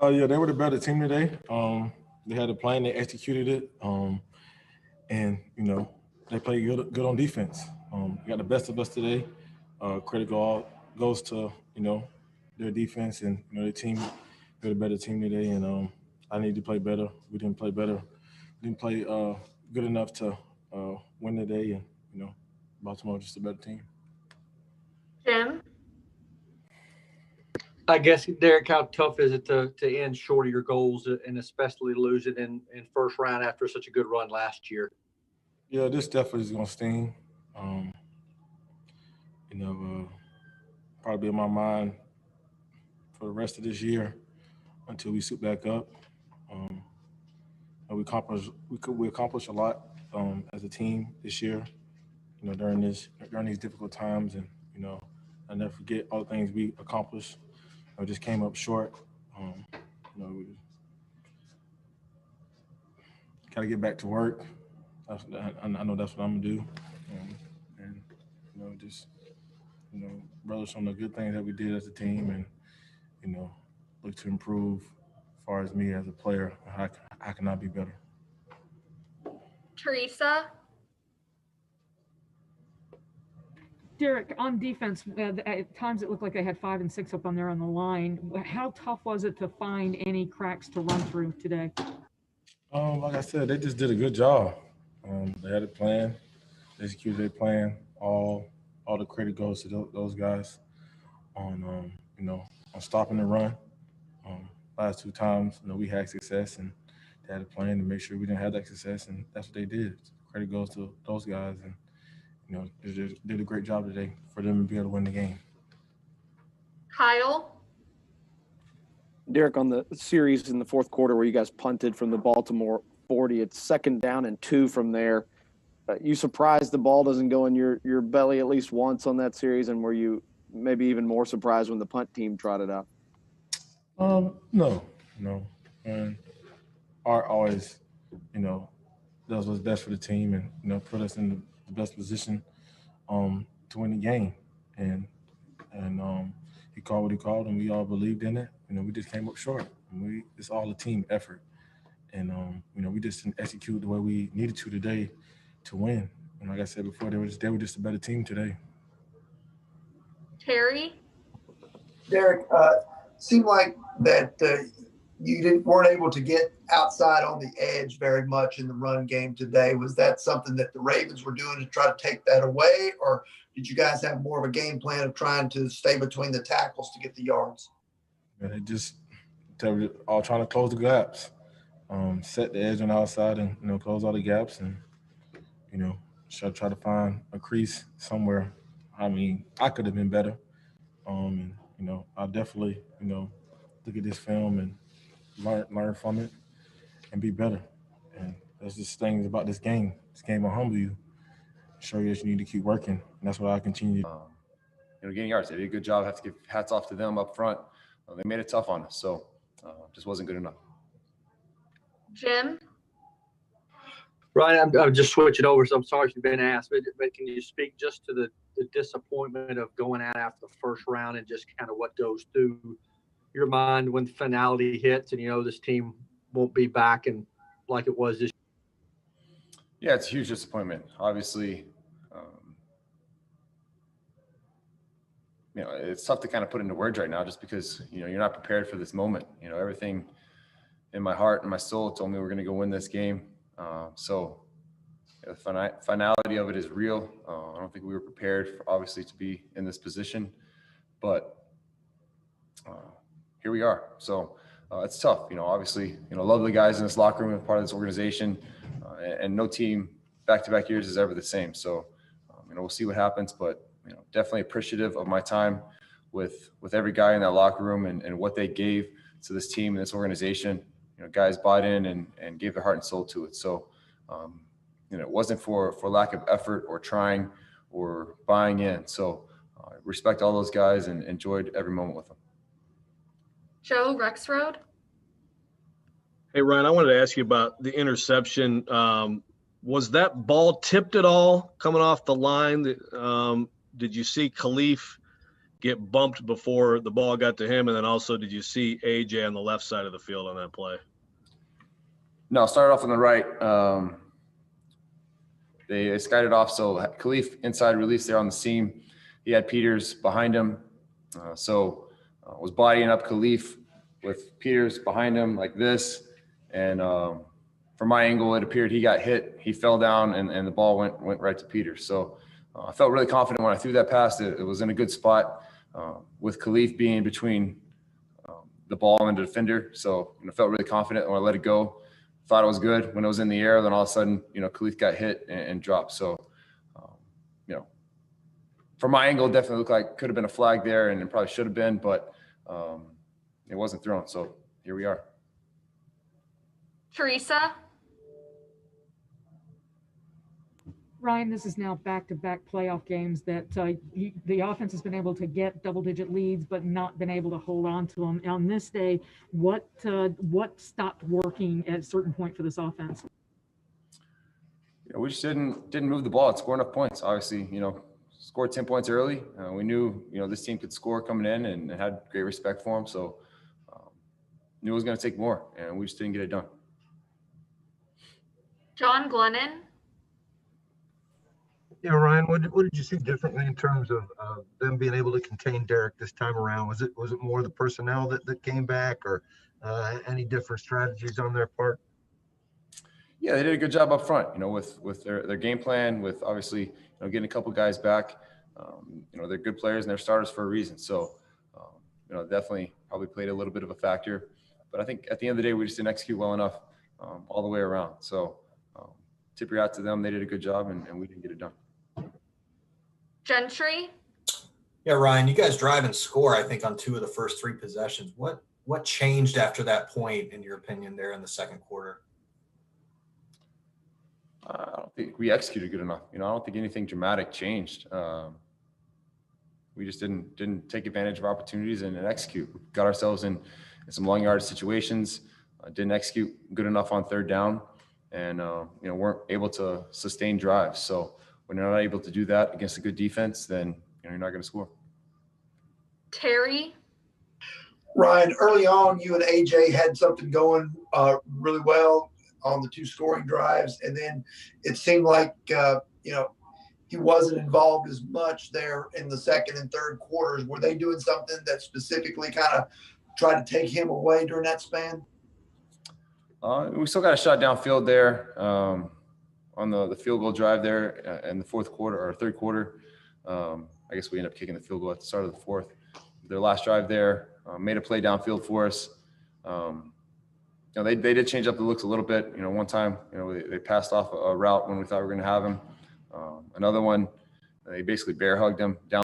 Yeah, they were the better team today. They had a plan, they executed it, and they played good on defense. Got the best of us today. Credit goes to their defense and their team. They're the better team today, and I need to play better. We didn't play better. Didn't play good enough to win today, and Baltimore just a better team. Jim? I guess, Derrick, how tough is it to end short of your goals and especially lose it in first round after such a good run last year? Yeah, this definitely is gonna sting. Um, you know, probably in my mind for the rest of this year until we suit back up. Um, and we accomplished a lot as a team this year. During these difficult times, and I never forget all the things we accomplished. Just came up short. We got to get back to work. I know that's what I'm gonna do, and just relish on the good things that we did as a team, and look to improve as far as me as a player. How can I be better? Teresa? Derrick, on defense, at times it looked like they had 5 and 6 up on there on the line. How tough was it to find any cracks to run through today? Like I said, they just did a good job. They had a plan, they executed their plan. All the credit goes to those guys on on stopping the run. Last 2 times, we had success, and they had a plan to make sure we didn't have that success, and that's what they did. Credit goes to those guys, and they did a great job today for them to be able to win the game. Kyle? Derrick, on the series in the fourth quarter where you guys punted from the Baltimore 40, it's 2nd down and 2 from there. You surprised the ball doesn't go in your belly at least once on that series, and were you maybe even more surprised when the punt team trotted out? No. And Art always, does what's best for the team, and put us in the best position to win the game. And he called what he called, and we all believed in it. We just came up short. It's all a team effort, and we just didn't execute the way we needed to today to win. And like I said before, they were just a better team today. Terry? Derrick, seemed like that you weren't able to get outside on the edge very much in the run game today. Was that something that the Ravens were doing to try to take that away, or did you guys have more of a game plan of trying to stay between the tackles to get the yards? They were all trying to close the gaps, set the edge on the outside, and close all the gaps, and try to find a crease somewhere. I could have been better, and I'll definitely look at this film and learn from it and be better. And that's just things about this game. This game will humble you, show you that you need to keep working, and that's what I continue. Getting yards. They did a good job. I have to give hats off to them up front. They made it tough on us, so just wasn't good enough. Jim? Ryan, I'm just switching over, so I'm sorry if you've been asked, but can you speak just to the disappointment of going out after the first round and just kind of what goes through your mind when the finality hits and this team won't be back and like it was this year? Yeah, it's a huge disappointment. Obviously, it's tough to kind of put into words right now just because, you're not prepared for this moment. Everything in my heart and my soul told me we're going to go win this game. So the finality of it is real. I don't think we were prepared, obviously, to be in this position, but here we are. So it's tough. Obviously, love the guys in this locker room and part of this organization, and no team back-to-back years is ever the same. So, we'll see what happens, but definitely appreciative of my time with every guy in that locker room and what they gave to this team and this organization. Guys bought in and gave their heart and soul to it. So, it wasn't for lack of effort or trying or buying in. So, I respect all those guys and enjoyed every moment with them. Joe Rexroad? Hey, Ryan, I wanted to ask you about the interception. Was that ball tipped at all coming off the line? Did you see Khalif get bumped before the ball got to him? And then also, did you see AJ on the left side of the field on that play? No, started off on the right. They skied off. So Khalif inside release there on the seam. He had Peters behind him. Was bodying up Khalif with Peters behind him like this. And from my angle, it appeared he got hit. He fell down and the ball went right to Peters. So I felt really confident when I threw that pass. It was in a good spot with Khalif being between the ball and the defender. So I felt really confident when I let it go. Thought it was good when it was in the air. Then all of a sudden, Khalif got hit and dropped. So, from my angle, it definitely looked like could have been a flag there, and it probably should have been, but it wasn't thrown. So here we are. Teresa. Ryan, this is now back-to-back playoff games that the offense has been able to get double-digit leads, but not been able to hold on to them. On this day, what stopped working at a certain point for this offense? We just didn't move the ball and score enough points. Obviously, scored 10 points early. We knew, this team could score coming in and had great respect for them. So knew it was going to take more, and we just didn't get it done. John Glennon. Yeah, Ryan, what did you see differently in terms of them being able to contain Derrick this time around? Was it more the personnel that came back, or any different strategies on their part? Yeah, they did a good job up front, with their game plan, with obviously, getting a couple guys back. They're good players and they're starters for a reason. So, definitely probably played a little bit of a factor. But I think at the end of the day, we just didn't execute well enough all the way around. So, tip your hat to them. They did a good job and we didn't get it done. Gentry. Yeah, Ryan, you guys drive and score, I think, on 2 of the first 3 possessions. What changed after that point, in your opinion, there in the second quarter? I don't think we executed good enough. I don't think anything dramatic changed. We just didn't take advantage of opportunities and execute. We got ourselves in some long yard situations. Didn't execute good enough on third down, and weren't able to sustain drives. So when you're not able to do that against a good defense, then you're not going to score. Terry. Ryan, early on, you and AJ had something going really well on the 2 scoring drives, and then it seemed like he wasn't involved as much there in the second and third quarters. Were they doing something that specifically kind of tried to take him away during that span? We still got a shot downfield there on the field goal drive there in the fourth quarter or third quarter. I guess we ended up kicking the field goal at the start of the fourth. Their last drive there made a play downfield for us. They did change up the looks a little bit. One time, they passed off a route when we thought we were going to have him. Another one, they basically bear hugged him down